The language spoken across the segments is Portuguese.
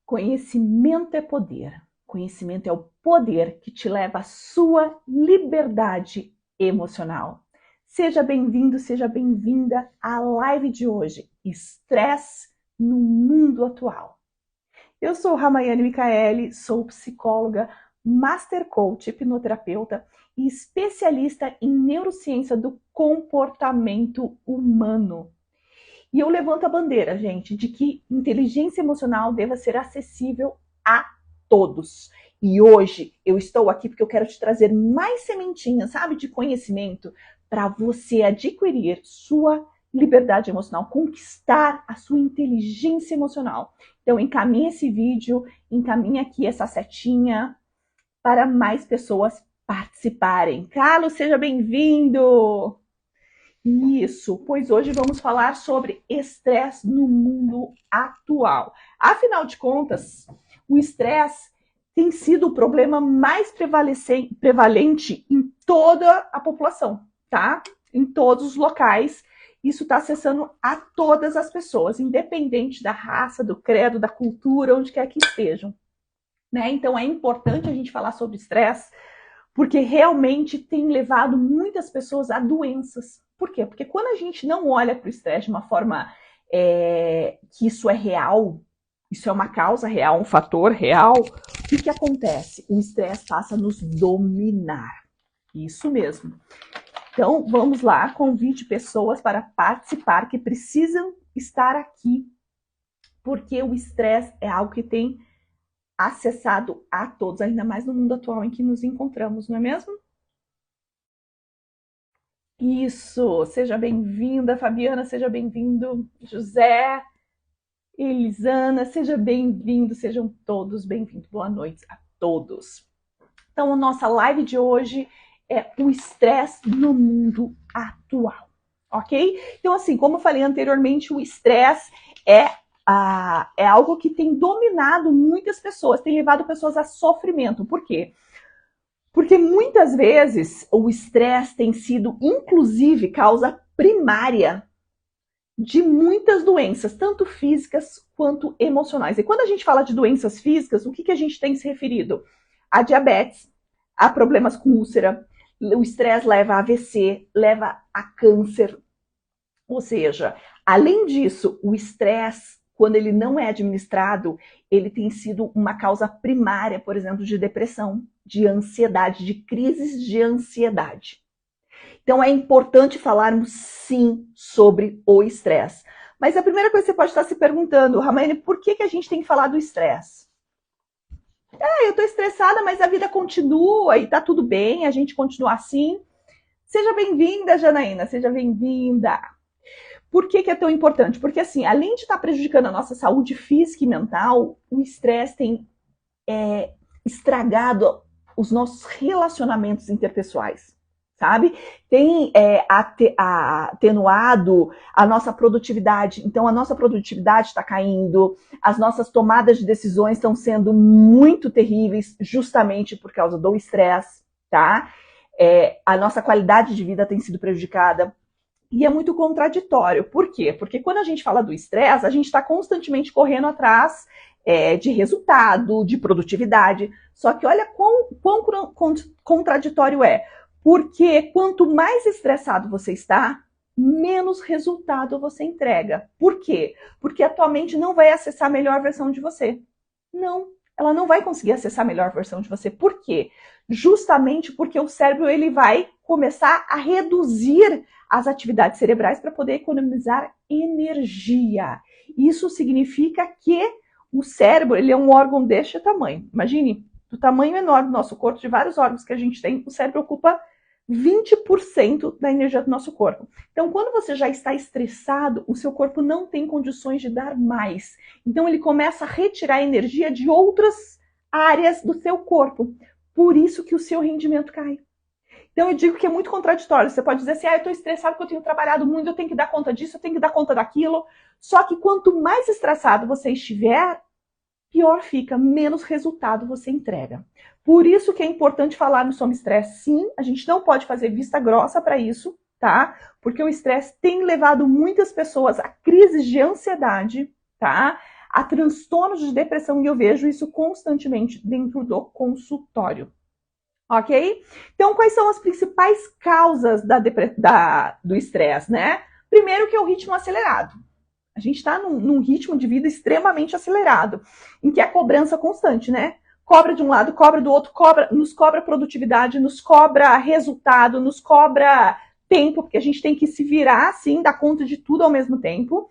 Conhecimento é poder. Conhecimento é o poder que te leva à sua liberdade emocional. Seja bem-vindo, seja bem-vinda à live de hoje, Estresse no Mundo Atual. Eu sou Ramayane Micaeli, sou psicóloga, Master Coach, hipnoterapeuta e especialista em neurociência do comportamento humano. E eu levanto a bandeira, gente, de que inteligência emocional deva ser acessível a todos. E hoje eu estou aqui porque eu quero te trazer mais sementinhas, sabe, de conhecimento para você adquirir sua liberdade emocional, conquistar a sua inteligência emocional. Então encaminhe esse vídeo, encaminhe aqui essa setinha para mais pessoas participarem. Carlos, seja bem-vindo! Isso, pois hoje vamos falar sobre estresse no mundo atual. Afinal de contas, o estresse tem sido o problema mais prevalente em toda a população, tá? Em todos os locais. Isso está acessando a todas as pessoas, independente da raça, do credo, da cultura, onde quer que estejam. Né? Então é importante a gente falar sobre estresse, porque realmente tem levado muitas pessoas a doenças. Por quê? Porque quando a gente não olha para o estresse de uma forma que isso é real, isso é uma causa real, um fator real, o que acontece? O estresse passa a nos dominar. Isso mesmo. Então, vamos lá, convide pessoas para participar que precisam estar aqui, porque o estresse é algo que tem acessado a todos, ainda mais no mundo atual em que nos encontramos, não é mesmo? Isso, seja bem-vinda, Fabiana, seja bem-vindo, José, Elisana, seja bem-vindo, sejam todos bem-vindos. Boa noite a todos. Então, a nossa live de hoje é o estresse no mundo atual, ok? Então, assim, como eu falei anteriormente, o estresse é algo que tem dominado muitas pessoas, tem levado pessoas a sofrimento. Por quê? Porque muitas vezes o estresse tem sido, inclusive, causa primária de muitas doenças, tanto físicas quanto emocionais. E quando a gente fala de doenças físicas, o que a gente tem se referido? A diabetes, a problemas com úlcera, o estresse leva a AVC, leva a câncer. Ou seja, além disso, o estresse, quando ele não é administrado, ele tem sido uma causa primária, por exemplo, de depressão, de ansiedade, de crises de ansiedade. Então é importante falarmos sim sobre o estresse. Mas a primeira coisa que você pode estar se perguntando, Ramayane, por que a gente tem que falar do estresse? Eu estou estressada, mas a vida continua e está tudo bem, a gente continua assim. Seja bem-vinda, Janaína, seja bem-vinda. Por que é tão importante? Porque, assim, além de estar prejudicando a nossa saúde física e mental, o estresse tem estragado os nossos relacionamentos interpessoais, sabe? Tem atenuado a nossa produtividade. Então, a nossa produtividade está caindo, as nossas tomadas de decisões estão sendo muito terríveis, justamente por causa do estresse, tá? A nossa qualidade de vida tem sido prejudicada. E é muito contraditório. Por quê? Porque quando a gente fala do estresse, a gente está constantemente correndo atrás de resultado, de produtividade. Só que olha quão contraditório é. Porque quanto mais estressado você está, menos resultado você entrega. Por quê? Porque a tua mente não vai acessar a melhor versão de você. Não, ela não vai conseguir acessar a melhor versão de você. Por quê? Justamente porque o cérebro ele vai começar a reduzir as atividades cerebrais para poder economizar energia. Isso significa que o cérebro ele é um órgão deste tamanho. Imagine, do tamanho enorme do nosso corpo, de vários órgãos que a gente tem, o cérebro ocupa 20% da energia do nosso corpo. Então, quando você já está estressado, o seu corpo não tem condições de dar mais. Então, ele começa a retirar energia de outras áreas do seu corpo. Por isso que o seu rendimento cai. Então, eu digo que é muito contraditório. Você pode dizer assim, eu estou estressado porque eu tenho trabalhado muito, eu tenho que dar conta disso, eu tenho que dar conta daquilo. Só que quanto mais estressado você estiver, pior fica, menos resultado você entrega. Por isso que é importante falarmos sobre estresse. Sim, a gente não pode fazer vista grossa para isso, tá? Porque o estresse tem levado muitas pessoas a crises de ansiedade, tá? a transtornos de depressão, e eu vejo isso constantemente dentro do consultório. Ok? Então, quais são as principais causas do estresse, né? Primeiro que é o ritmo acelerado. A gente está num ritmo de vida extremamente acelerado, em que é cobrança constante, né? Cobra de um lado, cobra do outro, nos cobra produtividade, nos cobra resultado, nos cobra tempo, porque a gente tem que se virar, assim, dar conta de tudo ao mesmo tempo.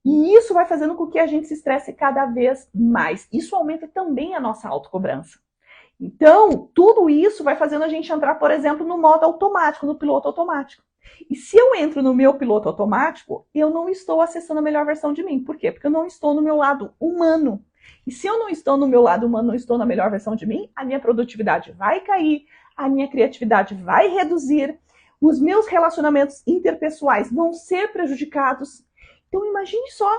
E isso vai fazendo com que a gente se estresse cada vez mais. Isso aumenta também a nossa autocobrança. Então, tudo isso vai fazendo a gente entrar, por exemplo, no modo automático, no piloto automático. E se eu entro no meu piloto automático, eu não estou acessando a melhor versão de mim. Por quê? Porque eu não estou no meu lado humano. E se eu não estou no meu lado humano, não estou na melhor versão de mim, a minha produtividade vai cair, a minha criatividade vai reduzir, os meus relacionamentos interpessoais vão ser prejudicados. Então, imagine só,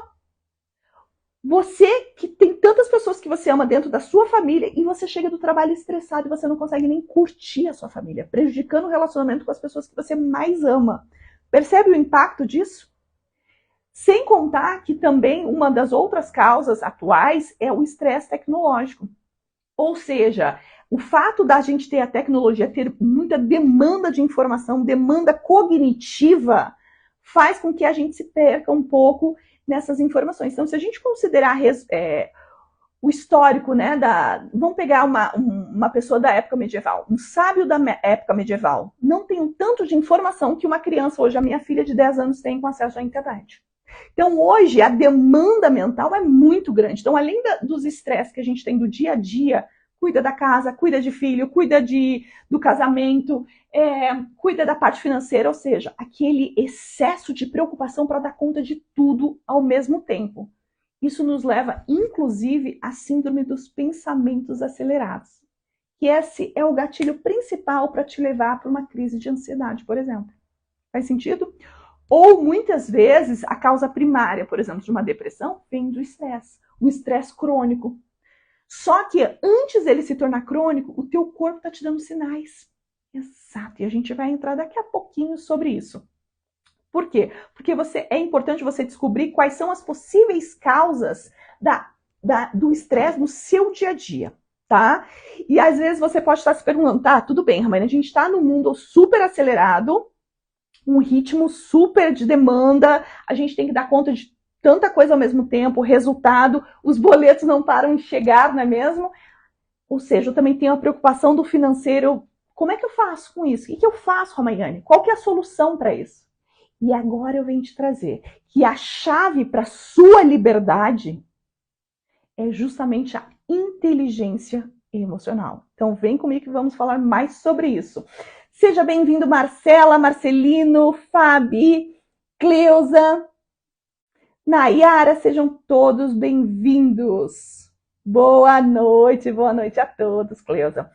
você que tem tantas pessoas que você ama dentro da sua família e você chega do trabalho estressado e você não consegue nem curtir a sua família, prejudicando o relacionamento com as pessoas que você mais ama. Percebe o impacto disso? Sem contar que também uma das outras causas atuais é o estresse tecnológico. Ou seja, o fato da gente ter a tecnologia, ter muita demanda de informação, demanda cognitiva, faz com que a gente se perca um pouco nessas informações. Então, se a gente considerar o histórico, né, vamos pegar uma pessoa da época medieval, um sábio da época medieval, não tem um tanto de informação que uma criança, hoje a minha filha de 10 anos, tem com acesso à internet. Então, hoje, a demanda mental é muito grande. Então, além dos estresses que a gente tem do dia a dia, cuida da casa, cuida de filho, cuida do casamento, cuida da parte financeira, ou seja, aquele excesso de preocupação para dar conta de tudo ao mesmo tempo. Isso nos leva, inclusive, à síndrome dos pensamentos acelerados, que esse é o gatilho principal para te levar para uma crise de ansiedade, por exemplo. Faz sentido? Ou, muitas vezes, a causa primária, por exemplo, de uma depressão, vem do estresse, o estresse crônico. Só que antes dele se tornar crônico, o teu corpo está te dando sinais. Exato, e a gente vai entrar daqui a pouquinho sobre isso. Por quê? Porque é importante você descobrir quais são as possíveis causas do estresse no seu dia a dia, tá? E às vezes você pode estar se perguntando, tá, tudo bem, Ramana, a gente está num mundo super acelerado, um ritmo super de demanda, a gente tem que dar conta de tanta coisa ao mesmo tempo, resultado, os boletos não param de chegar, não é mesmo? Ou seja, eu também tenho a preocupação do financeiro. Como é que eu faço com isso? O que eu faço, Ramayane? Qual que é a solução para isso? E agora eu venho te trazer que a chave para sua liberdade é justamente a inteligência emocional. Então vem comigo que vamos falar mais sobre isso. Seja bem-vindo, Marcela, Marcelino, Fabi, Cleusa, Nayara, sejam todos bem-vindos. Boa noite a todos, Cleusa.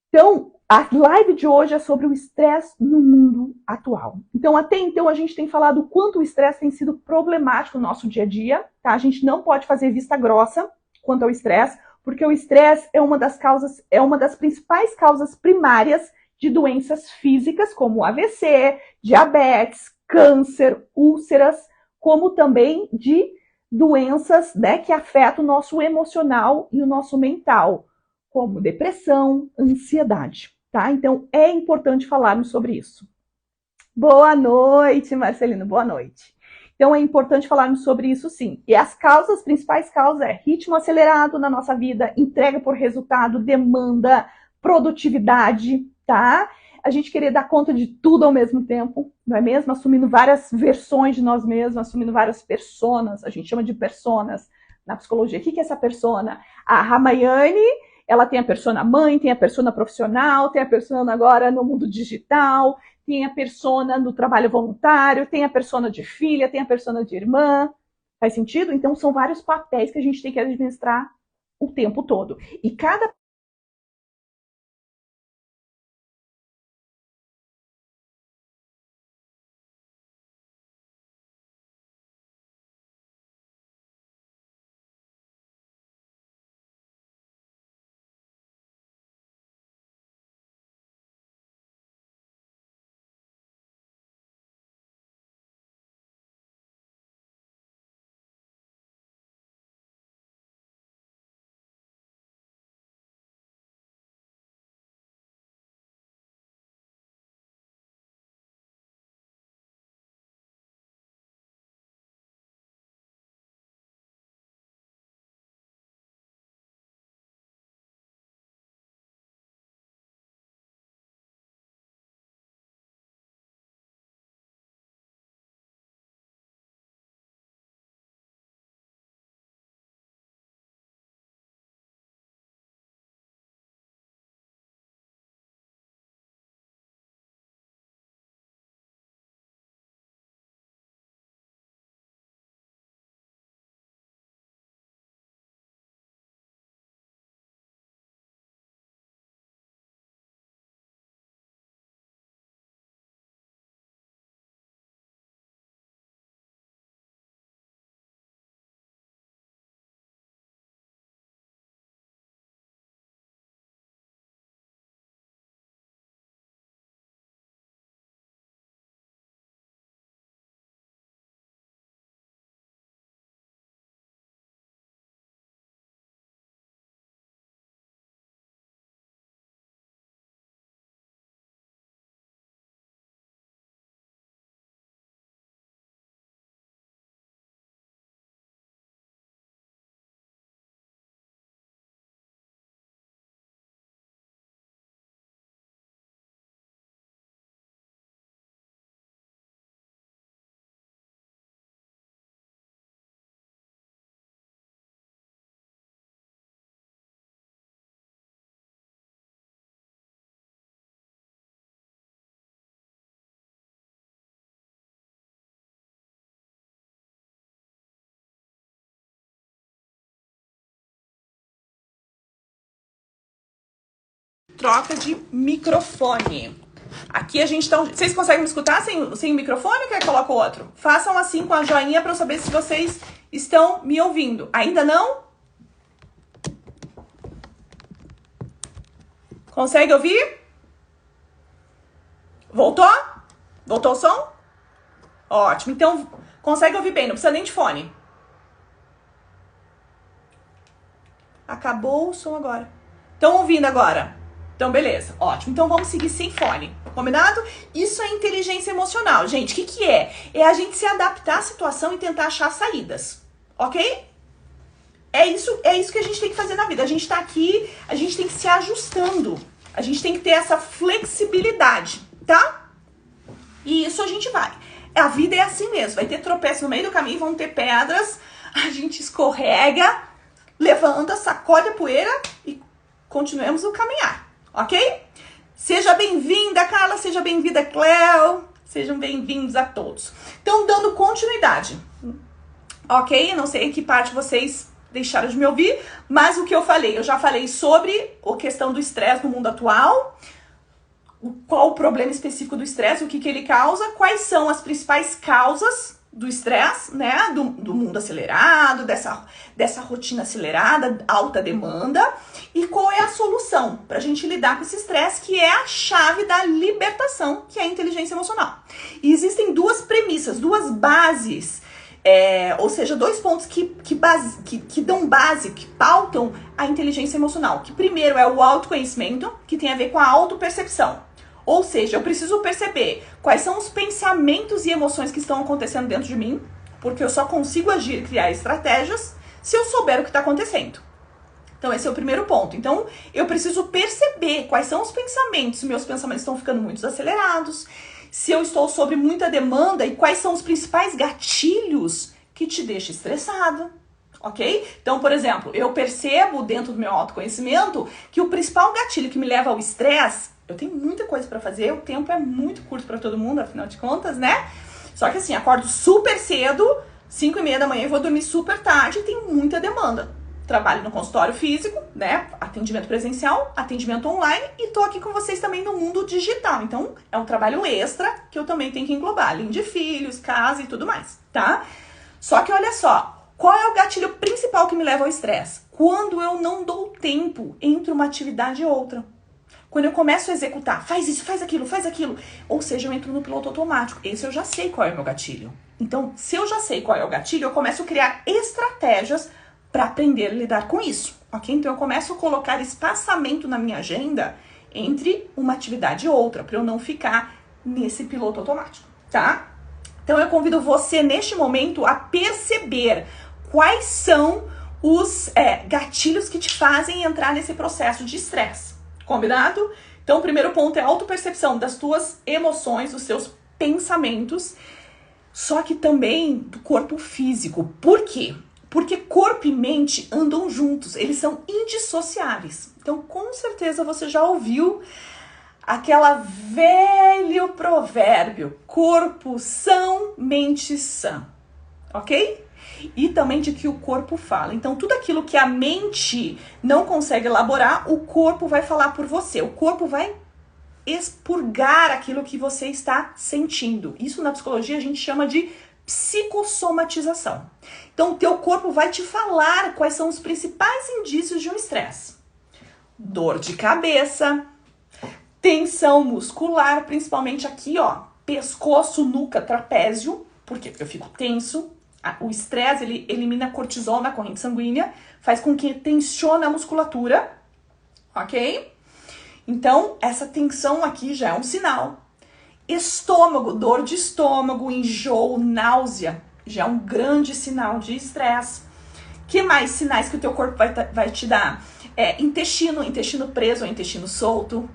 Então, a live de hoje é sobre o estresse no mundo atual. Então, até então, a gente tem falado o quanto o estresse tem sido problemático no nosso dia a dia, tá? A gente não pode fazer vista grossa quanto ao estresse, porque o estresse é uma das principais causas primárias de doenças físicas, como AVC, diabetes, câncer, úlceras, como também de doenças, né, que afetam o nosso emocional e o nosso mental, como depressão, ansiedade, tá? Então, é importante falarmos sobre isso. Boa noite, Marcelino, boa noite. Então, é importante falarmos sobre isso, sim. E as principais causas é ritmo acelerado na nossa vida, entrega por resultado, demanda, produtividade, tá? A gente querer dar conta de tudo ao mesmo tempo, não é mesmo? Assumindo várias versões de nós mesmos, assumindo várias personas, a gente chama de personas na psicologia. O que é essa persona? A Ramayane, ela tem a persona mãe, tem a persona profissional, tem a persona agora no mundo digital, tem a persona no trabalho voluntário, tem a persona de filha, tem a persona de irmã. Faz sentido? Então, são vários papéis que a gente tem que administrar o tempo todo. E cada troca de microfone. Aqui a gente tá... Vocês conseguem me escutar sem o microfone ou quer que eu coloque o outro? Façam assim com a joinha para eu saber se vocês estão me ouvindo. Ainda não? Consegue ouvir? Voltou? Voltou o som? Ótimo. Então, consegue ouvir bem, não precisa nem de fone. Acabou o som agora. Estão ouvindo agora? Então, beleza. Ótimo. Então, vamos seguir sem fone. Combinado? Isso é inteligência emocional. Gente, o que é? É a gente se adaptar à situação e tentar achar saídas. Ok? É isso que a gente tem que fazer na vida. A gente tá aqui, a gente tem que se ajustando. A gente tem que ter essa flexibilidade, tá? E isso a gente vai. A vida é assim mesmo. Vai ter tropeço no meio do caminho, vão ter pedras. A gente escorrega, levanta, sacode a poeira e continuemos o caminhar, ok? Seja bem-vinda, Carla. Seja bem-vinda, Cleo. Sejam bem-vindos a todos. Então, dando continuidade. Ok? Eu não sei em que parte vocês deixaram de me ouvir, mas o que eu falei? Eu já falei sobre a questão do estresse no mundo atual, qual o problema específico do estresse, o que ele causa, quais são as principais causas do estresse, né? Do mundo acelerado, dessa rotina acelerada, alta demanda, e qual é a solução para a gente lidar com esse estresse, que é a chave da libertação, que é a inteligência emocional. E existem duas premissas, duas bases, ou seja, dois pontos que dão base, que pautam a inteligência emocional. Que primeiro é o autoconhecimento, que tem a ver com a autopercepção. Ou seja, eu preciso perceber quais são os pensamentos e emoções que estão acontecendo dentro de mim, porque eu só consigo agir e criar estratégias se eu souber o que está acontecendo. Então esse é o primeiro ponto. Então eu preciso perceber quais são os pensamentos, se meus pensamentos estão ficando muito acelerados, se eu estou sob muita demanda e quais são os principais gatilhos que te deixam estressado, ok? Então, por exemplo, eu percebo dentro do meu autoconhecimento que o principal gatilho que me leva ao estresse, eu tenho muita coisa pra fazer, o tempo é muito curto pra todo mundo, afinal de contas, né? Só que assim, acordo super cedo, 5:30 da manhã, e vou dormir super tarde e tenho muita demanda. Trabalho no consultório físico, né? Atendimento presencial, atendimento online e tô aqui com vocês também no mundo digital. Então, é um trabalho extra que eu também tenho que englobar, além de filhos, casa e tudo mais, tá? Só que olha só, qual é o gatilho principal que me leva ao estresse? Quando eu não dou tempo entre uma atividade e outra. Quando eu começo a executar, faz isso, faz aquilo, ou seja, eu entro no piloto automático. Esse eu já sei qual é o meu gatilho. Então, se eu já sei qual é o gatilho, eu começo a criar estratégias para aprender a lidar com isso, ok? Então eu começo a colocar espaçamento na minha agenda entre uma atividade e outra, para eu não ficar nesse piloto automático, tá? Então eu convido você neste momento a perceber quais são os gatilhos que te fazem entrar nesse processo de estresse, combinado? Então o primeiro ponto é a autopercepção das tuas emoções, dos seus pensamentos, só que também do corpo físico. Por quê? Porque corpo e mente andam juntos, eles são indissociáveis. Então, com certeza você já ouviu aquela velho provérbio, corpo são, mente sã, ok? E também de que o corpo fala. Então, tudo aquilo que a mente não consegue elaborar, o corpo vai falar por você. O corpo vai expurgar aquilo que você está sentindo. Isso na psicologia a gente chama de psicossomatização. Então, o teu corpo vai te falar quais são os principais indícios de um estresse. Dor de cabeça, tensão muscular, principalmente aqui, ó, pescoço, nuca, trapézio. Por quê? Porque eu fico tenso. O estresse, ele elimina cortisol na corrente sanguínea, faz com que tensione a musculatura, ok? Então, essa tensão aqui já é um sinal. Estômago, dor de estômago, enjoo, náusea, já é um grande sinal de estresse. Que mais sinais que o teu corpo vai te dar? Intestino preso ou intestino solto,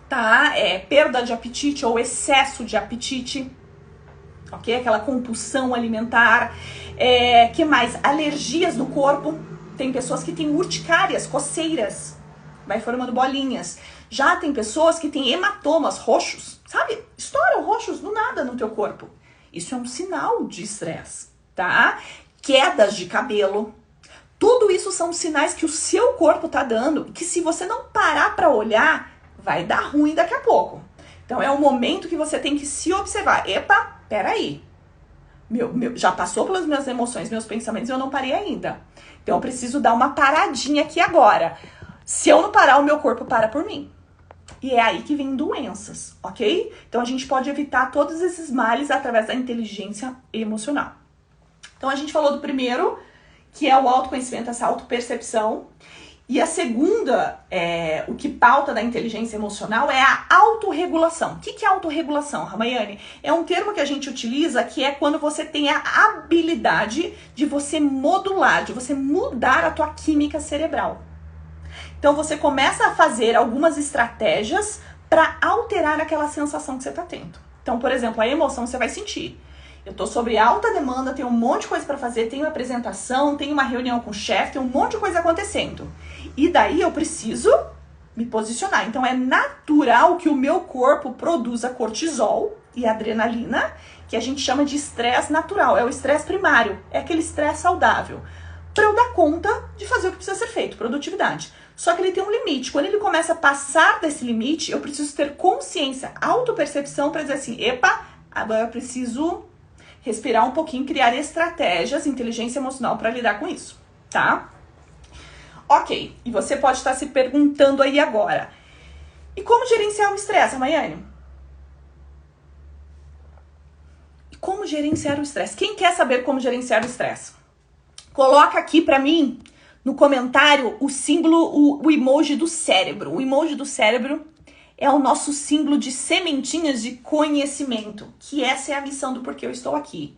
tá? Perda de apetite ou excesso de apetite, ok? Aquela compulsão alimentar. Que mais? Alergias no corpo. Tem pessoas que têm urticárias, coceiras, vai formando bolinhas. Já tem pessoas que têm hematomas roxos, sabe? Estouram roxos do nada no teu corpo. Isso é um sinal de estresse, tá? Quedas de cabelo. Tudo isso são sinais que o seu corpo tá dando, que se você não parar para olhar, vai dar ruim daqui a pouco. Então é o momento que você tem que se observar. Epa, peraí. Já passou pelas minhas emoções, meus pensamentos, e eu não parei ainda. Então eu preciso dar uma paradinha aqui agora. Se eu não parar, o meu corpo para por mim. E é aí que vem doenças, ok? Então a gente pode evitar todos esses males através da inteligência emocional. Então a gente falou do primeiro, que é o autoconhecimento, essa autopercepção. E a segunda, o que pauta da inteligência emocional é a autorregulação. O que é autorregulação, Ramayane? É um termo que a gente utiliza que é quando você tem a habilidade de você modular, de você mudar a tua química cerebral. Então você começa a fazer algumas estratégias para alterar aquela sensação que você está tendo. Então, por exemplo, a emoção você vai sentir. Eu tô sob alta demanda, tenho um monte de coisa para fazer, tenho apresentação, tenho uma reunião com o chefe, tem um monte de coisa acontecendo. E daí eu preciso me posicionar. Então é natural que o meu corpo produza cortisol e adrenalina, que a gente chama de estresse natural. É o estresse primário, é aquele estresse saudável. Para eu dar conta de fazer o que precisa ser feito, produtividade. Só que ele tem um limite. Quando ele começa a passar desse limite, eu preciso ter consciência, autopercepção para dizer assim, epa, agora eu preciso respirar um pouquinho, criar estratégias, inteligência emocional para lidar com isso, tá? Ok, e você pode estar se perguntando aí agora, e como gerenciar o estresse, Ramayane? E como gerenciar o estresse? Quem quer saber como gerenciar o estresse? Coloca aqui para mim, no comentário, o símbolo, o emoji do cérebro. O emoji do cérebro é o nosso símbolo de sementinhas de conhecimento, que essa é a missão do porquê eu estou aqui.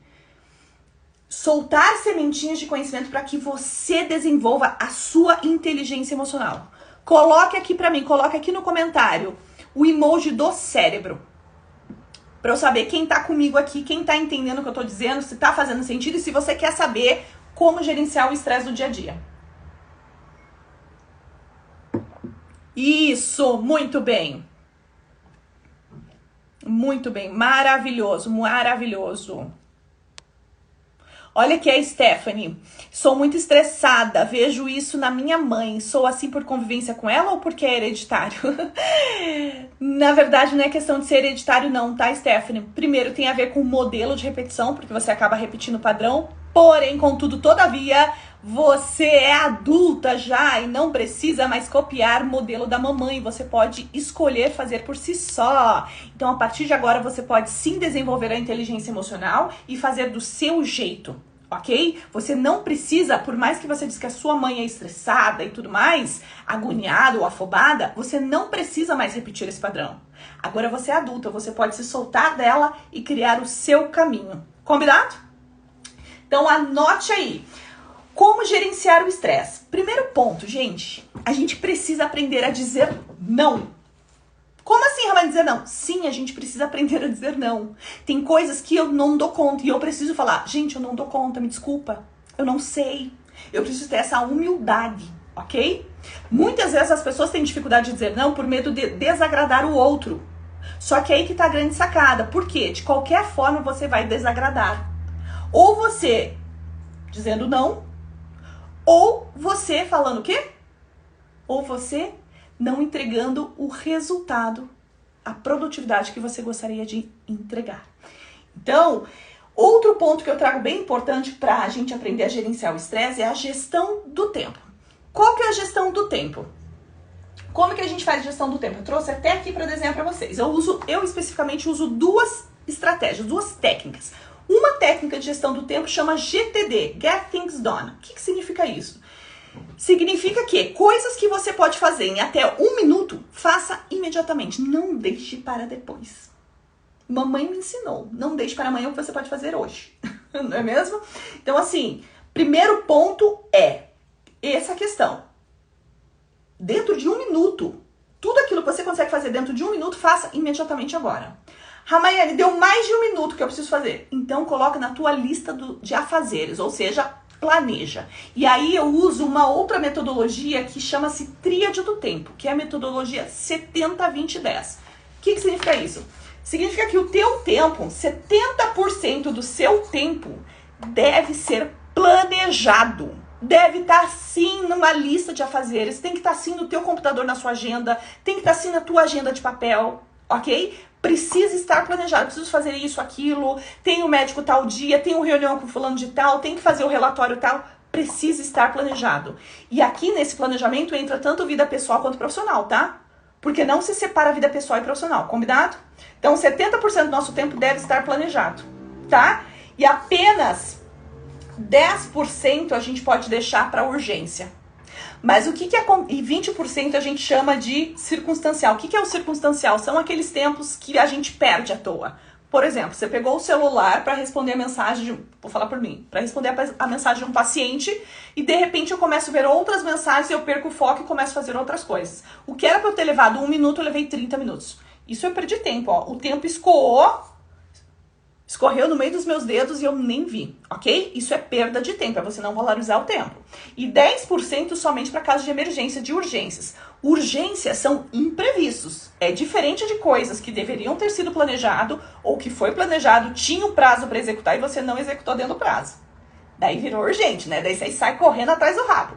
Soltar sementinhas de conhecimento para que você desenvolva a sua inteligência emocional. Coloque aqui para mim, coloque aqui no comentário o emoji do cérebro. Para eu saber quem tá comigo aqui, quem tá entendendo o que eu tô dizendo, se tá fazendo sentido e se você quer saber como gerenciar o estresse do dia a dia. Isso, muito bem. Muito bem, maravilhoso, maravilhoso. Olha aqui a Stephanie. Sou muito estressada, vejo isso na minha mãe. Sou assim por convivência com ela ou porque é hereditário? Na verdade, não é questão de ser hereditário não, tá, Stephanie? Primeiro, tem a ver com o modelo de repetição, porque você acaba repetindo o padrão. Porém, contudo, todavia, você é adulta já e não precisa mais copiar o modelo da mamãe. Você pode escolher fazer por si só. Então, a partir de agora, você pode sim desenvolver a inteligência emocional e fazer do seu jeito, ok? Você não precisa, por mais que você diz que a sua mãe é estressada e tudo mais, agoniada ou afobada, você não precisa mais repetir esse padrão. Agora você é adulta, você pode se soltar dela e criar o seu caminho. Combinado? Então anote aí. Como gerenciar o estresse? Primeiro ponto, gente, a gente precisa aprender a dizer não. Como assim, Ramani, dizer não? Sim, a gente precisa aprender a dizer não. Tem coisas que eu não dou conta e eu preciso falar, gente, eu não dou conta, me desculpa, eu não sei. Eu preciso ter essa humildade, ok? Muitas vezes as pessoas têm dificuldade de dizer não por medo de desagradar o outro. Só que aí que tá a grande sacada. Por quê? De qualquer forma você vai desagradar. Ou você dizendo não, ou você falando o quê? Ou você não entregando o resultado, a produtividade que você gostaria de entregar. Então, outro ponto que eu trago bem importante para a gente aprender a gerenciar o estresse é a gestão do tempo. Qual que é a gestão do tempo? Como que a gente faz gestão do tempo? Eu trouxe até aqui para desenhar para vocês. Eu especificamente uso duas estratégias, duas técnicas. Uma técnica de gestão do tempo chama GTD, Get Things Done. O que significa isso? Significa que coisas que você pode fazer em até 1 minuto, faça imediatamente. Não deixe para depois. Mamãe me ensinou, não deixe para amanhã o que você pode fazer hoje. Não é mesmo? Então, assim, primeiro ponto é essa questão. Dentro de 1 minuto, tudo aquilo que você consegue fazer dentro de 1 minuto, faça imediatamente agora. Ramayane, deu mais de 1 minuto que eu preciso fazer. Então, coloca na tua lista de afazeres, ou seja, planeja. E aí eu uso uma outra metodologia que chama-se Tríade do Tempo, que é a metodologia 70-20-10. O que significa isso? Significa que o teu tempo, 70% do seu tempo deve ser planejado. deve estar sim numa lista de afazeres, tem que estar sim no teu computador, na sua agenda, tem que estar sim na tua agenda de papel, ok? Precisa estar planejado, preciso fazer isso, aquilo, tem o médico tal dia, tem uma reunião com fulano de tal, tem que fazer o relatório tal, precisa estar planejado. E aqui nesse planejamento entra tanto vida pessoal quanto profissional, tá? Porque não se separa a vida pessoal e profissional, combinado? Então 70% do nosso tempo deve estar planejado, tá? E apenas 10% a gente pode deixar para urgência. Mas o que é... E 20% a gente chama de circunstancial. O que é o circunstancial? São aqueles tempos que a gente perde à toa. Por exemplo, você pegou o celular para responder a mensagem, vou falar por mim, para responder a mensagem de um paciente e de repente eu começo a ver outras mensagens, eu perco o foco e começo a fazer outras coisas. O que era para eu ter levado 1 minuto, eu levei 30 minutos. Isso eu perdi tempo, ó. O tempo escorreu no meio dos meus dedos e eu nem vi, ok? Isso é perda de tempo, é você não valorizar o tempo. E 10% somente para casos de emergência, de urgências. Urgências são imprevistos. É diferente de coisas que deveriam ter sido planejado ou que foi planejado, tinha um prazo para executar e você não executou dentro do prazo. Daí virou urgente, né? Daí você sai correndo atrás do rabo.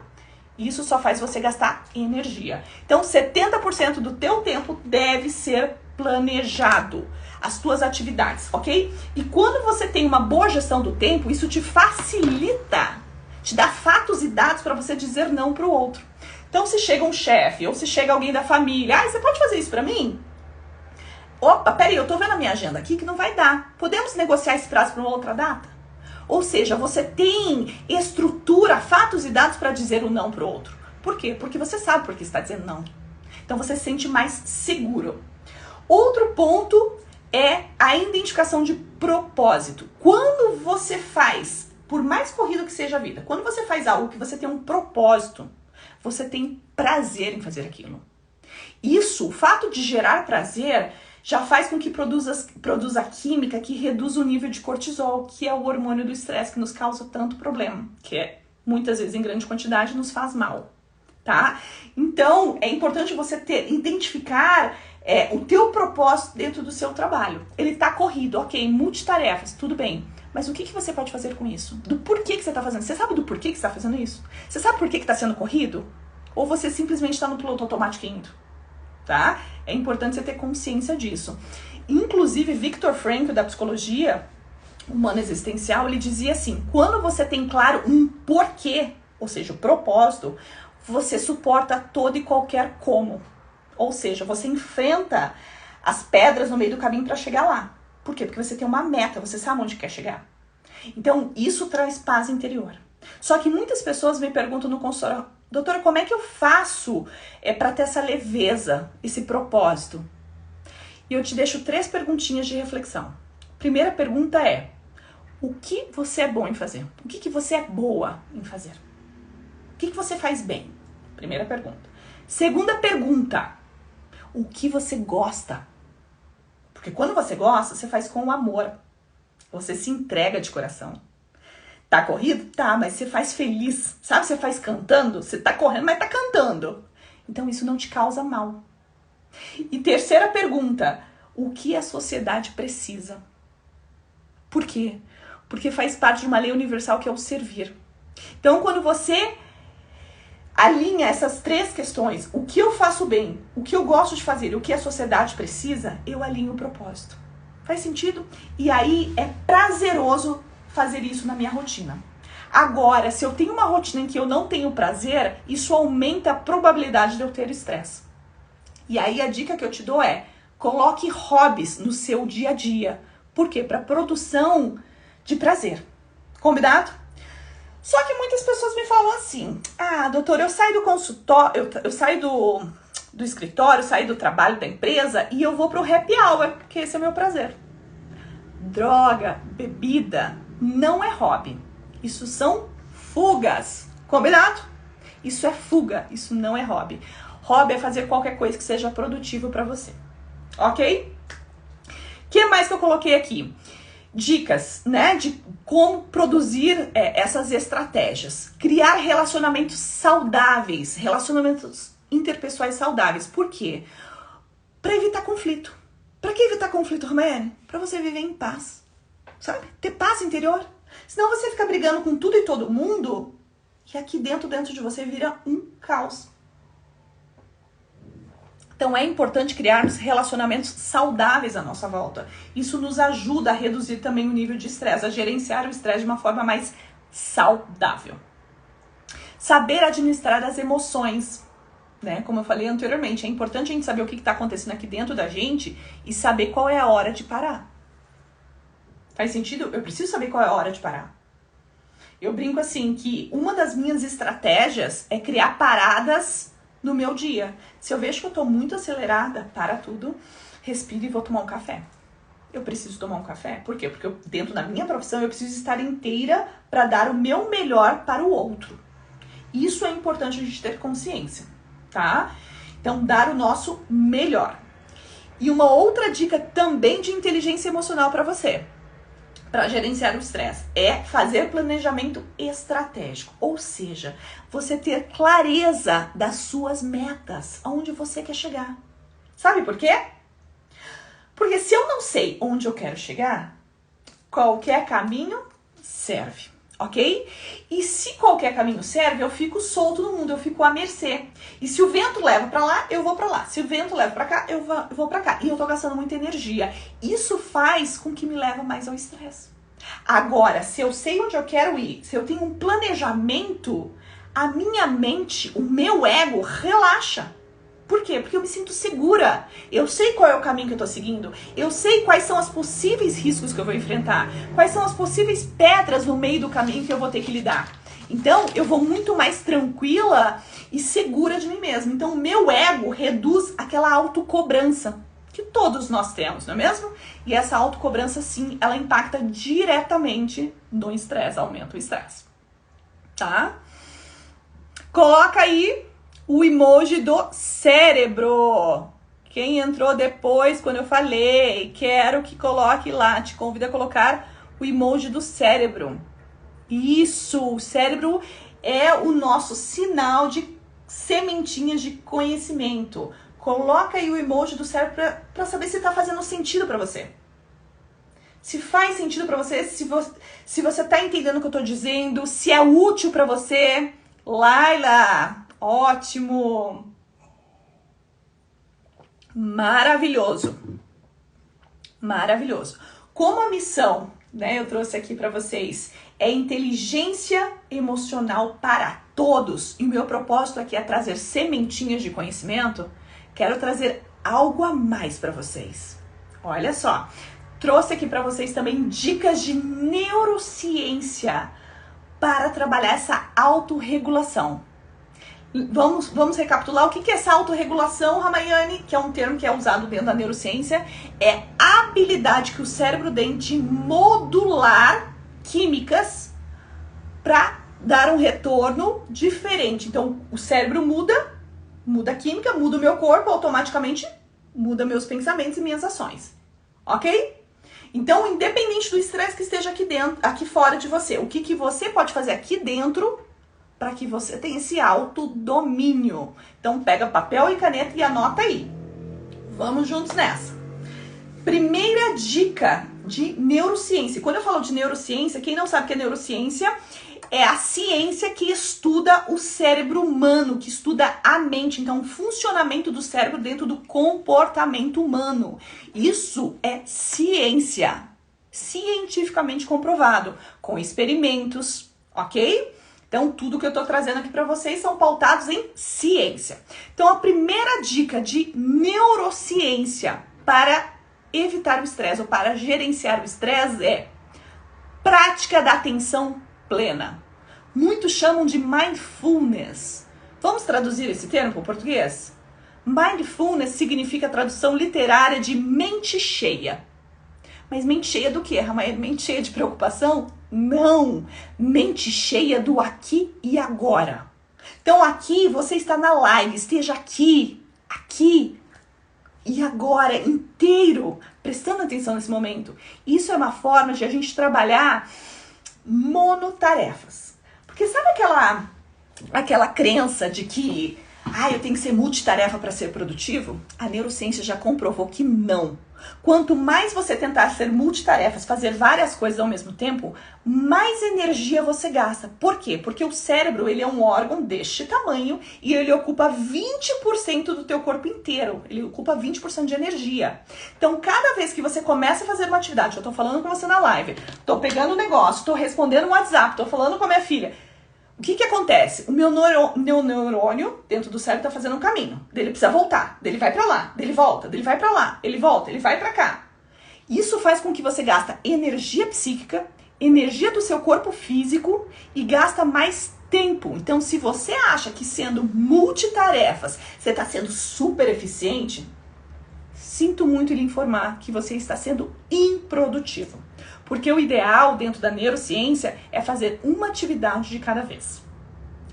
Isso só faz você gastar energia. Então, 70% do teu tempo deve ser planejado. As tuas atividades, ok? E quando você tem uma boa gestão do tempo, isso te facilita, te dá fatos e dados para você dizer não para o outro. Então, se chega um chefe ou se chega alguém da família, você pode fazer isso para mim? Opa, peraí, eu tô vendo a minha agenda aqui que não vai dar. Podemos negociar esse prazo para uma outra data? Ou seja, você tem estrutura, fatos e dados para dizer o não para o outro. Por quê? Porque você sabe por que está dizendo não. Então, você se sente mais seguro. Outro ponto é a identificação de propósito. Quando você faz, por mais corrido que seja a vida, quando você faz algo que você tem um propósito, você tem prazer em fazer aquilo. Isso, o fato de gerar prazer, já faz com que produza química que reduz o nível de cortisol, que é o hormônio do estresse que nos causa tanto problema, que é, muitas vezes em grande quantidade nos faz mal, tá? Então, é importante você identificar o teu propósito dentro do seu trabalho. Ele tá corrido, ok, multitarefas, tudo bem. Mas o que você pode fazer com isso? Do porquê que você tá fazendo? Você sabe do porquê que você tá fazendo isso? Você sabe por que tá sendo corrido? Ou você simplesmente está no piloto automático indo? Tá? É importante você ter consciência disso. Inclusive, Viktor Frankl, da psicologia humana existencial, ele dizia assim, quando você tem claro um porquê, ou seja, o propósito, você suporta todo e qualquer como. Ou seja, você enfrenta as pedras no meio do caminho para chegar lá. Por quê? Porque você tem uma meta, você sabe onde quer chegar. Então, isso traz paz interior. Só que muitas pessoas me perguntam no consultório, doutora, como é que eu faço para ter essa leveza, esse propósito? E eu te deixo 3 perguntinhas de reflexão. Primeira pergunta é, o que você é bom em fazer? O que você é boa em fazer? O que você faz bem? Primeira pergunta. Segunda pergunta, o que você gosta? Porque quando você gosta, você faz com amor. Você se entrega de coração. Tá corrido? Tá, mas você faz feliz. Sabe, você faz cantando? Você tá correndo, mas tá cantando. Então isso não te causa mal. E terceira pergunta, o que a sociedade precisa? Por quê? Porque faz parte de uma lei universal que é o servir. Então quando você alinha essas 3 questões, o que eu faço bem, o que eu gosto de fazer, o que a sociedade precisa, eu alinho o propósito. Faz sentido? E aí é prazeroso fazer isso na minha rotina. Agora, se eu tenho uma rotina em que eu não tenho prazer, isso aumenta a probabilidade de eu ter estresse. E aí a dica que eu te dou é, coloque hobbies no seu dia a dia. Por quê? Para produção de prazer. Combinado? Só que muitas pessoas me falam assim, doutora, eu saio do consultório, eu saio do escritório, saio do trabalho da empresa e eu vou pro happy hour, porque esse é meu prazer. Droga, bebida, não é hobby. Isso são fugas. Combinado? Isso é fuga, isso não é hobby. Hobby é fazer qualquer coisa que seja produtivo para você. Ok? O que mais que eu coloquei aqui? Dicas, né, de como produzir essas estratégias. Criar relacionamentos saudáveis, relacionamentos interpessoais saudáveis. Por quê? Para evitar conflito. Para que evitar conflito, Romane? Para você viver em paz, sabe? Ter paz interior. Senão você fica brigando com tudo e todo mundo e aqui dentro de você vira um caos. Então é importante criarmos relacionamentos saudáveis à nossa volta. Isso nos ajuda a reduzir também o nível de estresse, a gerenciar o estresse de uma forma mais saudável. Saber administrar as emoções, né? Como eu falei anteriormente, é importante a gente saber o que está acontecendo aqui dentro da gente e saber qual é a hora de parar. Faz sentido? Eu preciso saber qual é a hora de parar. Eu brinco assim que uma das minhas estratégias é criar paradas no meu dia. Se eu vejo que eu tô muito acelerada, para tudo, respiro e vou tomar um café. Eu preciso tomar um café. Por quê? Porque dentro da minha profissão eu preciso estar inteira para dar o meu melhor para o outro. Isso é importante a gente ter consciência, tá? Então, dar o nosso melhor. E uma outra dica também de inteligência emocional para você, para gerenciar o estresse, é fazer planejamento estratégico. Ou seja, você ter clareza das suas metas, aonde você quer chegar. Sabe por quê? Porque se eu não sei onde eu quero chegar, qualquer caminho serve, ok? E se qualquer caminho serve, eu fico solto no mundo, eu fico à mercê. E se o vento leva pra lá, eu vou pra lá. Se o vento leva pra cá, eu vou pra cá. E eu tô gastando muita energia. Isso faz com que me leve mais ao estresse. Agora, se eu sei onde eu quero ir, se eu tenho um planejamento, a minha mente, o meu ego relaxa. Por quê? Porque eu me sinto segura. Eu sei qual é o caminho que eu tô seguindo. Eu sei quais são os possíveis riscos que eu vou enfrentar. Quais são as possíveis pedras no meio do caminho que eu vou ter que lidar. Então, eu vou muito mais tranquila e segura de mim mesma. Então, o meu ego reduz aquela autocobrança que todos nós temos, não é mesmo? E essa autocobrança, sim, ela impacta diretamente no estresse, aumenta o estresse. Tá? Coloca aí o emoji do cérebro. Quem entrou depois, quando eu falei, quero que coloque lá, te convido a colocar o emoji do cérebro. Isso, o cérebro é o nosso sinal de sementinhas de conhecimento. Coloca aí o emoji do cérebro para saber se está fazendo sentido para você. Se faz sentido para você, se você tá entendendo o que eu tô dizendo, se é útil para você. Laila, ótimo. Maravilhoso. Maravilhoso. Como a missão, né, eu trouxe aqui para vocês, é inteligência emocional para todos. E o meu propósito aqui é trazer sementinhas de conhecimento. Quero trazer algo a mais para vocês. Olha só, trouxe aqui para vocês também dicas de neurociência para trabalhar essa autorregulação. Vamos recapitular o que é essa autorregulação, Ramayane, que é um termo que é usado dentro da neurociência. É a habilidade que o cérebro tem de modular químicas para dar um retorno diferente. Então, o cérebro muda a química, muda o meu corpo, automaticamente muda meus pensamentos e minhas ações. Ok? Então, independente do estresse que esteja aqui dentro, aqui fora de você, o que você pode fazer aqui dentro para que você tenha esse autodomínio. Então, pega papel e caneta e anota aí. Vamos juntos nessa. Primeira dica de neurociência. Quando eu falo de neurociência, quem não sabe o que é neurociência, é a ciência que estuda o cérebro humano, que estuda a mente, então o funcionamento do cérebro dentro do comportamento humano. Isso é ciência, cientificamente comprovado, com experimentos, ok? Então tudo que eu tô trazendo aqui para vocês são pautados em ciência. Então a primeira dica de neurociência para evitar o estresse ou para gerenciar o estresse é prática da atenção plena. Muitos chamam de mindfulness. Vamos traduzir esse termo para o português? Mindfulness significa a tradução literária de mente cheia. Mas mente cheia do quê, Ramayane? Mente cheia de preocupação? Não! Mente cheia do aqui e agora. Então aqui você está na live, esteja aqui e agora, inteiro, prestando atenção nesse momento. Isso é uma forma de a gente trabalhar monotarefas. Porque sabe aquela crença de que eu tenho que ser multitarefa para ser produtivo? A neurociência já comprovou que não. Quanto mais você tentar ser multitarefas, fazer várias coisas ao mesmo tempo, mais energia você gasta. Por quê? Porque o cérebro, ele é um órgão deste tamanho e ele ocupa 20% do teu corpo inteiro. Ele ocupa 20% de energia. Então, cada vez que você começa a fazer uma atividade, eu tô falando com você na live, tô pegando um negócio, tô respondendo um WhatsApp, tô falando com a minha filha, o que acontece? O meu neurônio dentro do cérebro tá fazendo um caminho. Ele precisa voltar. Ele vai pra lá, ele volta, ele vai pra lá, ele volta, ele vai pra cá. Isso faz com que você gasta energia psíquica, energia do seu corpo físico e gasta mais tempo. Então, se você acha que sendo multitarefas você tá sendo super eficiente, sinto muito lhe informar que você está sendo improdutivo. Porque o ideal dentro da neurociência é fazer uma atividade de cada vez.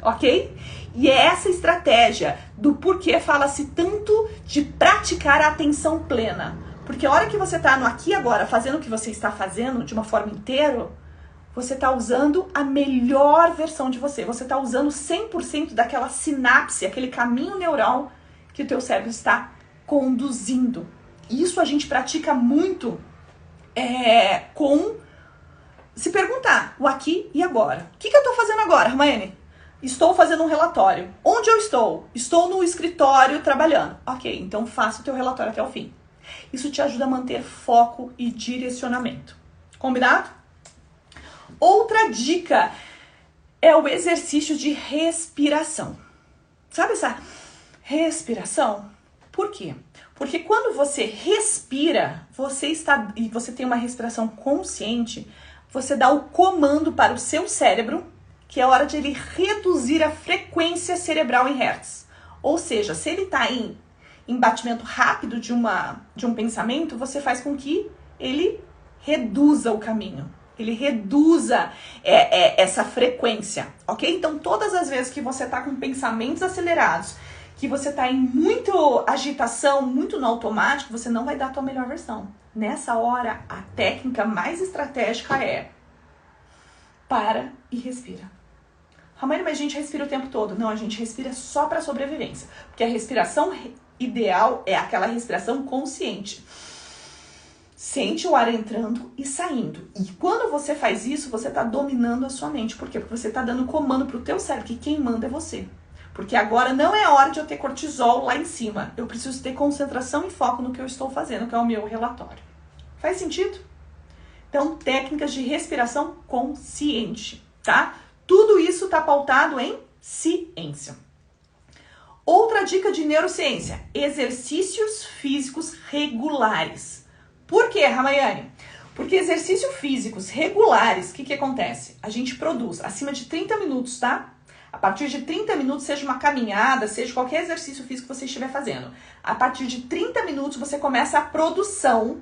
Ok? E é essa estratégia do porquê fala-se tanto de praticar a atenção plena. Porque a hora que você está no aqui e agora fazendo o que você está fazendo de uma forma inteira, você está usando a melhor versão de você. Você está usando 100% daquela sinapse, aquele caminho neural que o teu cérebro está conduzindo. Isso a gente pratica muito com se perguntar o aqui e agora. O que eu estou fazendo agora, Hermione? Estou fazendo um relatório. Onde eu estou? Estou no escritório trabalhando. Ok, então faça o teu relatório até o fim. Isso te ajuda a manter foco e direcionamento. Combinado? Outra dica é o exercício de respiração. Sabe essa respiração? Por quê? Porque quando você respira, e você tem uma respiração consciente, você dá o comando para o seu cérebro, que é a hora de ele reduzir a frequência cerebral em hertz. Ou seja, se ele está em batimento rápido de um pensamento, você faz com que ele reduza o caminho. Ele reduza essa frequência, ok? Então, todas as vezes que você está com pensamentos acelerados, que você está em muita agitação, muito no automático, você não vai dar a tua melhor versão. Nessa hora, a técnica mais estratégica é para e respira. Ramani, mas a gente respira o tempo todo. Não, a gente respira só para sobrevivência. Porque a respiração ideal é aquela respiração consciente. Sente o ar entrando e saindo. E quando você faz isso, você está dominando a sua mente. Por quê? Porque você está dando comando para o teu cérebro, que quem manda é você. Porque agora não é hora de eu ter cortisol lá em cima. Eu preciso ter concentração e foco no que eu estou fazendo, que é o meu relatório. Faz sentido? Então, técnicas de respiração consciente, tá? Tudo isso está pautado em ciência. Outra dica de neurociência: exercícios físicos regulares. Por quê, Ramayane? Porque exercícios físicos regulares, o que acontece? A gente produz acima de 30 minutos, tá? A partir de 30 minutos, seja uma caminhada, seja qualquer exercício físico que você estiver fazendo. A partir de 30 minutos, você começa a produção,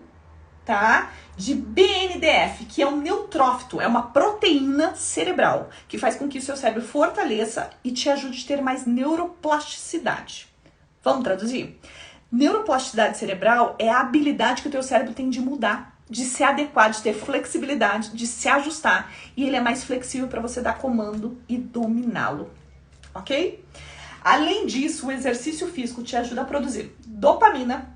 tá? De BNDF, que é um neutrófito, é uma proteína cerebral, que faz com que o seu cérebro fortaleça e te ajude a ter mais neuroplasticidade. Vamos traduzir? Neuroplasticidade cerebral é a habilidade que o teu cérebro tem de mudar, de se adequar, de ter flexibilidade, de se ajustar. E ele é mais flexível para você dar comando e dominá-lo, ok? Além disso, o exercício físico te ajuda a produzir dopamina.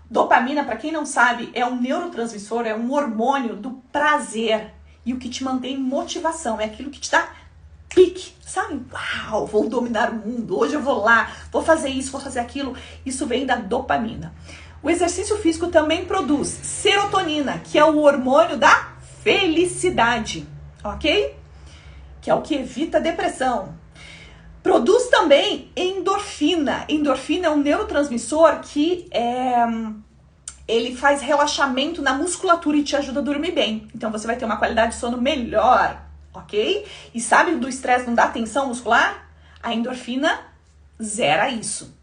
Dopamina, para quem não sabe, é um neurotransmissor, é um hormônio do prazer. E o que te mantém em motivação, é aquilo que te dá pique, sabe? Uau, vou dominar o mundo, hoje eu vou lá, vou fazer isso, vou fazer aquilo. Isso vem da dopamina. O exercício físico também produz serotonina, que é o hormônio da felicidade, ok? Que é o que evita a depressão. Produz também endorfina. Endorfina é um neurotransmissor que ele faz relaxamento na musculatura e te ajuda a dormir bem. Então você vai ter uma qualidade de sono melhor, ok? E sabe do estresse não dá tensão muscular? A endorfina zera isso.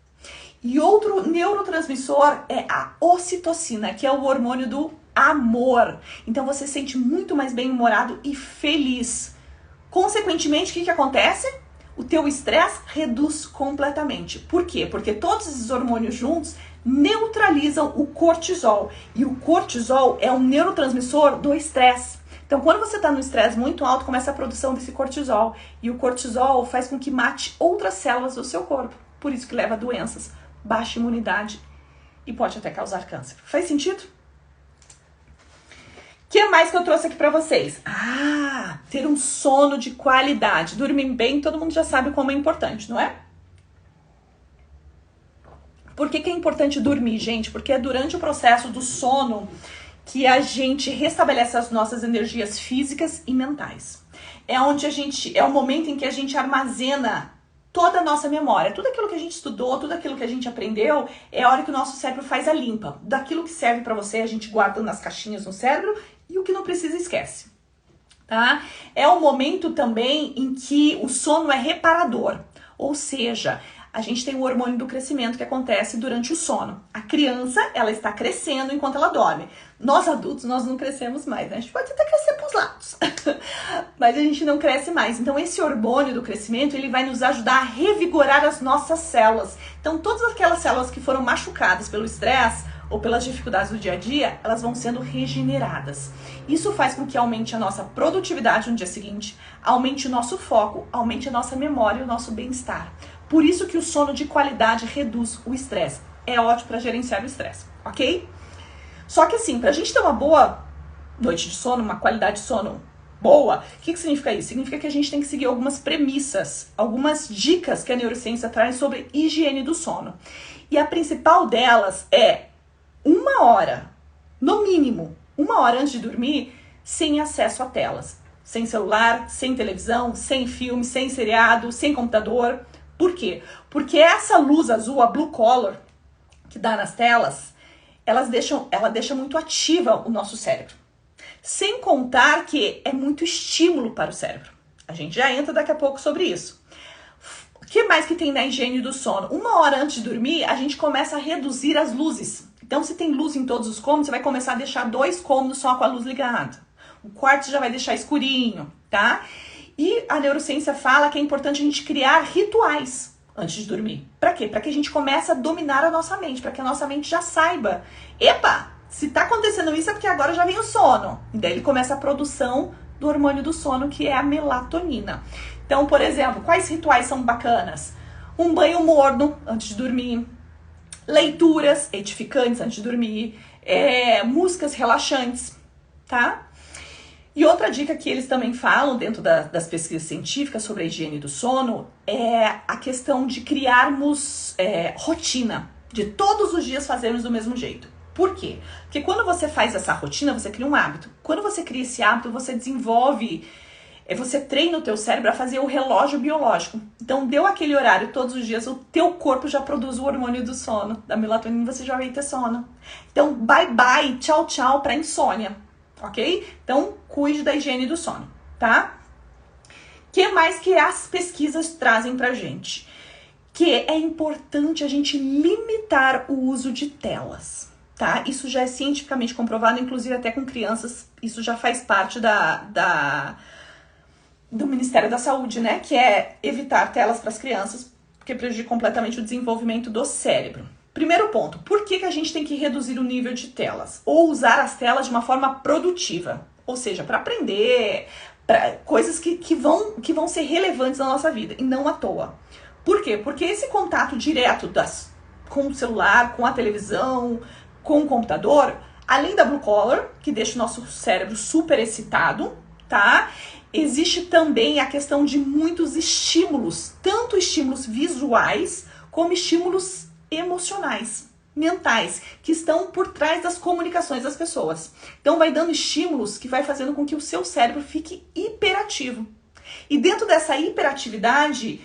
E outro neurotransmissor é a ocitocina, que é o hormônio do amor. Então você se sente muito mais bem-humorado e feliz. Consequentemente, o que acontece? O teu estresse reduz completamente. Por quê? Porque todos esses hormônios juntos neutralizam o cortisol. E o cortisol é um neurotransmissor do estresse. Então, quando você está no estresse muito alto, começa a produção desse cortisol. E o cortisol faz com que mate outras células do seu corpo. Por isso que leva a doenças, baixa imunidade e pode até causar câncer. Faz sentido? O que mais que eu trouxe aqui para vocês? Ter um sono de qualidade. Dormir bem, todo mundo já sabe como é importante, não é? Por que é importante dormir, gente? Porque é durante o processo do sono que a gente restabelece as nossas energias físicas e mentais. É o momento em que a gente armazena toda a nossa memória. Tudo aquilo que a gente estudou, tudo aquilo que a gente aprendeu, é a hora que o nosso cérebro faz a limpa. Daquilo que serve para você, a gente guarda nas caixinhas no cérebro, e o que não precisa, esquece. Tá? É o momento também em que o sono é reparador. Ou seja, a gente tem o hormônio do crescimento que acontece durante o sono. A criança, ela está crescendo enquanto ela dorme. Nós adultos, nós não crescemos mais, né? A gente pode até crescer para os lados, mas a gente não cresce mais. Então esse hormônio do crescimento, ele vai nos ajudar a revigorar as nossas células. Então todas aquelas células que foram machucadas pelo estresse ou pelas dificuldades do dia a dia, elas vão sendo regeneradas. Isso faz com que aumente a nossa produtividade no dia seguinte, aumente o nosso foco, aumente a nossa memória e o nosso bem-estar. Por isso que o sono de qualidade reduz o estresse. É ótimo para gerenciar o estresse, ok? Só que assim, pra gente ter uma boa noite de sono, uma qualidade de sono boa, o que significa isso? Significa que a gente tem que seguir algumas premissas, algumas dicas que a neurociência traz sobre higiene do sono. E a principal delas é 1 hora, no mínimo, 1 hora antes de dormir, sem acesso a telas. Sem celular, sem televisão, sem filme, sem seriado, sem computador. Por quê? Porque essa luz azul, a blue color, que dá nas telas, ela deixa muito ativa o nosso cérebro. Sem contar que é muito estímulo para o cérebro. A gente já entra daqui a pouco sobre isso. O que mais que tem na higiene do sono? 1 hora antes de dormir, a gente começa a reduzir as luzes. Então, se tem luz em todos os cômodos, você vai começar a deixar 2 cômodos só com a luz ligada. O quarto já vai deixar escurinho, tá? E a neurociência fala que é importante a gente criar rituais antes de dormir. Para quê? Para que a gente comece a dominar a nossa mente, para que a nossa mente já saiba. Epa, se tá acontecendo isso é porque agora já vem o sono. E daí ele começa a produção do hormônio do sono, que é a melatonina. Então, por exemplo, quais rituais são bacanas? Um banho morno antes de dormir, leituras edificantes antes de dormir, músicas relaxantes, tá? E outra dica que eles também falam dentro das pesquisas científicas sobre a higiene do sono é a questão de criarmos rotina, de todos os dias fazermos do mesmo jeito. Por quê? Porque quando você faz essa rotina, você cria um hábito. Quando você cria esse hábito, você desenvolve, você treina o teu cérebro a fazer o relógio biológico. Então, deu aquele horário todos os dias, o teu corpo já produz o hormônio do sono, da melatonina, você já vai ter sono. Então, bye bye, tchau tchau pra insônia. Ok? Então, cuide da higiene do sono, tá? O que mais que as pesquisas trazem pra gente? Que é importante a gente limitar o uso de telas, tá? Isso já é cientificamente comprovado, inclusive até com crianças, isso já faz parte do Ministério da Saúde, né? Que é evitar telas para as crianças, porque prejudica completamente o desenvolvimento do cérebro. Primeiro ponto, por que a gente tem que reduzir o nível de telas? Ou usar as telas de uma forma produtiva, ou seja, para aprender, para coisas que vão ser relevantes na nossa vida, e não à toa. Por quê? Porque esse contato direto com o celular, com a televisão, com o computador, além da blue color, que deixa o nosso cérebro super excitado, tá? Existe também a questão de muitos estímulos, tanto estímulos visuais como estímulos emocionais, mentais, que estão por trás das comunicações das pessoas. Então vai dando estímulos que vai fazendo com que o seu cérebro fique hiperativo. E dentro dessa hiperatividade,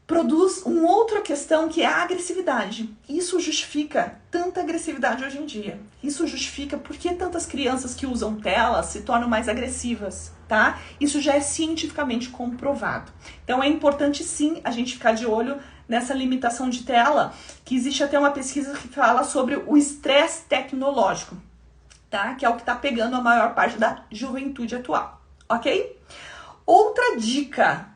produz uma outra questão que é a agressividade. Isso justifica tanta agressividade hoje em dia. Isso justifica por que tantas crianças que usam telas se tornam mais agressivas, tá? Isso já é cientificamente comprovado. Então é importante sim a gente ficar de olho nessa limitação de tela, que existe até uma pesquisa que fala sobre o estresse tecnológico, tá? Que é o que está pegando a maior parte da juventude atual, ok? Outra dica,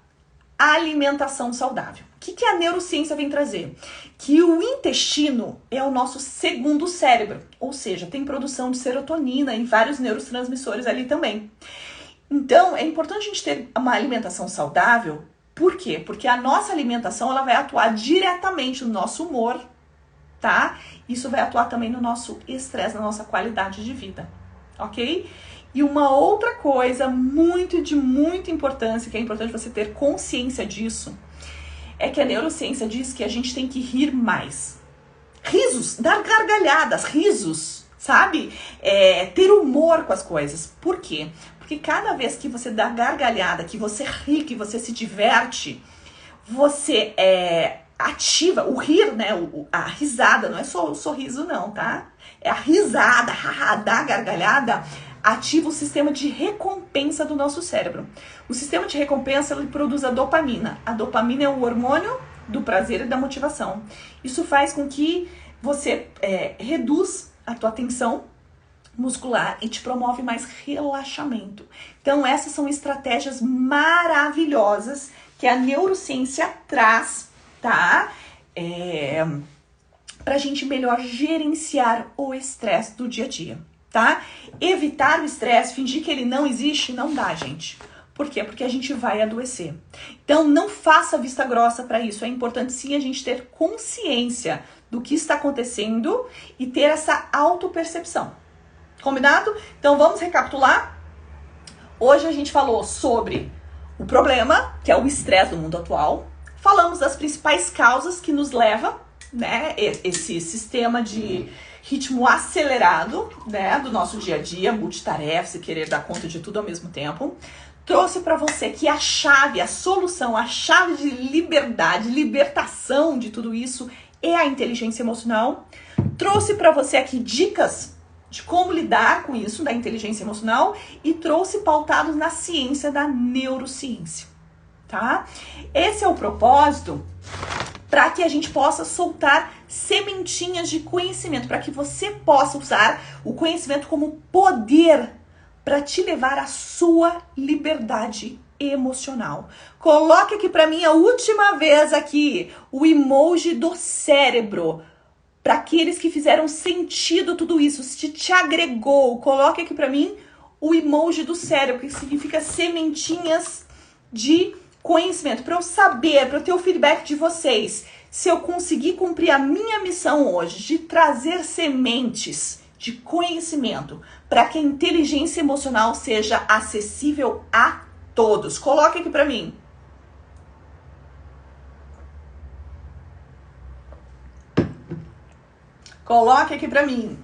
a alimentação saudável. O que a neurociência vem trazer? Que o intestino é o nosso segundo cérebro, ou seja, tem produção de serotonina e vários neurotransmissores ali também. Então, é importante a gente ter uma alimentação saudável. Por quê? Porque a nossa alimentação ela vai atuar diretamente no nosso humor, tá? Isso vai atuar também no nosso estresse, na nossa qualidade de vida, ok? E uma outra coisa de muita importância, que é importante você ter consciência disso, é que a neurociência diz que a gente tem que rir mais. Risos, dar gargalhadas, risos, sabe? Ter humor com as coisas. Por quê? Porque cada vez que você dá gargalhada, que você ri, que você se diverte, você ativa o rir, né? A risada, não é só o sorriso não, tá? É a risada, da gargalhada, ativa o sistema de recompensa do nosso cérebro. O sistema de recompensa, ele produz a dopamina. A dopamina é o hormônio do prazer e da motivação. Isso faz com que você reduz a tua tensão muscular e te promove mais relaxamento. Então essas são estratégias maravilhosas que a neurociência traz, tá? Pra gente melhor gerenciar o estresse do dia a dia, tá? Evitar o estresse, fingir que ele não existe, não dá, gente. Por quê? Porque a gente vai adoecer. Então não faça vista grossa para isso. É importante sim a gente ter consciência do que está acontecendo e ter essa autopercepção. Combinado? Então vamos recapitular. Hoje a gente falou sobre o problema, que é o estresse do mundo atual. Falamos das principais causas que nos levam, né, esse sistema de ritmo acelerado, né, do nosso dia a dia, multitarefas e querer dar conta de tudo ao mesmo tempo. Trouxe para você que a chave, a solução, a chave de liberdade, libertação de tudo isso é a inteligência emocional. Trouxe para você aqui dicas de como lidar com isso, da inteligência emocional, e trouxe pautados na ciência da neurociência, tá? Esse é o propósito para que a gente possa soltar sementinhas de conhecimento, para que você possa usar o conhecimento como poder para te levar à sua liberdade emocional. Coloque aqui para mim a última vez aqui o emoji do cérebro. Para aqueles que fizeram sentido tudo isso, se te agregou, coloque aqui para mim o emoji do cérebro, que significa sementinhas de conhecimento, para eu saber, para eu ter o feedback de vocês, se eu conseguir cumprir a minha missão hoje de trazer sementes de conhecimento para que a inteligência emocional seja acessível a todos. Coloque aqui para mim. Coloque aqui pra mim.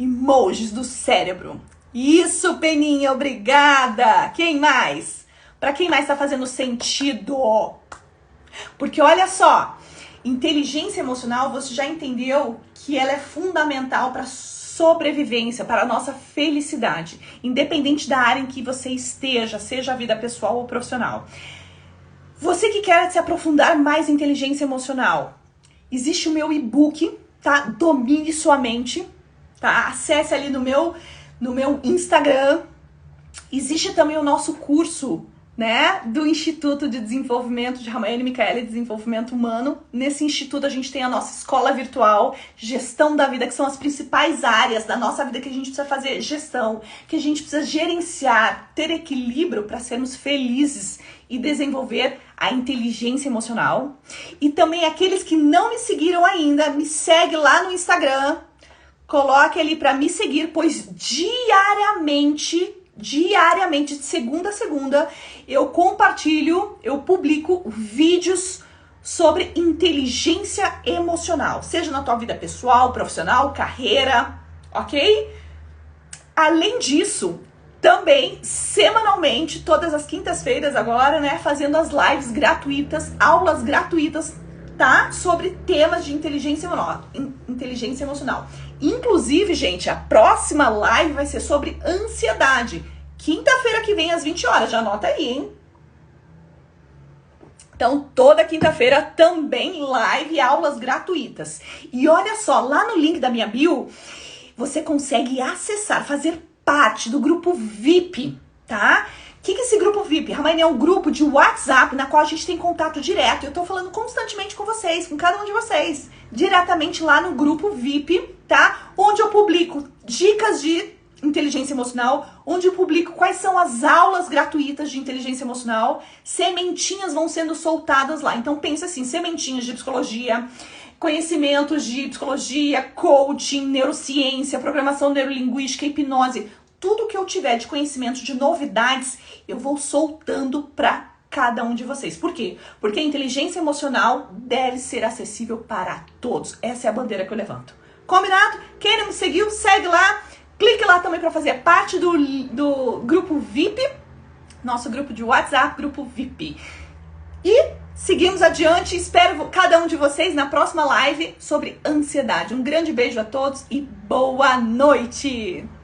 Emojis do cérebro. Isso, Peninha, obrigada. Quem mais? Pra quem mais tá fazendo sentido? Porque olha só, inteligência emocional, você já entendeu que ela é fundamental para sobrevivência, para a nossa felicidade, independente da área em que você esteja, seja a vida pessoal ou profissional. Você que quer se aprofundar mais em inteligência emocional, existe o meu e-book, tá? Domine sua mente, tá? Acesse ali no meu Instagram. Existe também o nosso curso, né? Do Instituto de Desenvolvimento de Ramayana Micaela e Desenvolvimento Humano. Nesse instituto a gente tem a nossa escola virtual, gestão da vida, que são as principais áreas da nossa vida que a gente precisa fazer gestão, que a gente precisa gerenciar, ter equilíbrio para sermos felizes e desenvolver a inteligência emocional. E também aqueles que não me seguiram ainda, me segue lá no Instagram, coloque ali para me seguir, pois diariamente, de segunda a segunda, eu compartilho, eu publico vídeos sobre inteligência emocional, seja na tua vida pessoal, profissional, carreira, ok? Além disso, também, semanalmente, todas as quintas-feiras agora, né, fazendo as lives gratuitas, aulas gratuitas, tá? Sobre temas de inteligência emocional. Inclusive, gente, a próxima live vai ser sobre ansiedade. Quinta-feira que vem, às 20 horas. Já anota aí, hein? Então, toda quinta-feira também live e aulas gratuitas. E olha só, lá no link da minha bio, você consegue acessar, fazer parte do grupo VIP, tá? O que é esse grupo VIP? Ramayana é um grupo de WhatsApp na qual a gente tem contato direto. Eu tô falando constantemente com vocês, com cada um de vocês, diretamente lá no grupo VIP, tá? Onde eu publico dicas de inteligência emocional, onde eu publico quais são as aulas gratuitas de inteligência emocional. Sementinhas vão sendo soltadas lá. Então pensa assim, sementinhas de psicologia, conhecimentos de psicologia, coaching, neurociência, programação neurolinguística, hipnose. Tudo que eu tiver de conhecimento, de novidades, eu vou soltando para cada um de vocês. Por quê? Porque a inteligência emocional deve ser acessível para todos. Essa é a bandeira que eu levanto. Combinado? Quem não me seguiu, segue lá. Clique lá também para fazer parte do grupo VIP, nosso grupo de WhatsApp, grupo VIP. E seguimos adiante, espero cada um de vocês na próxima live sobre ansiedade. Um grande beijo a todos e boa noite!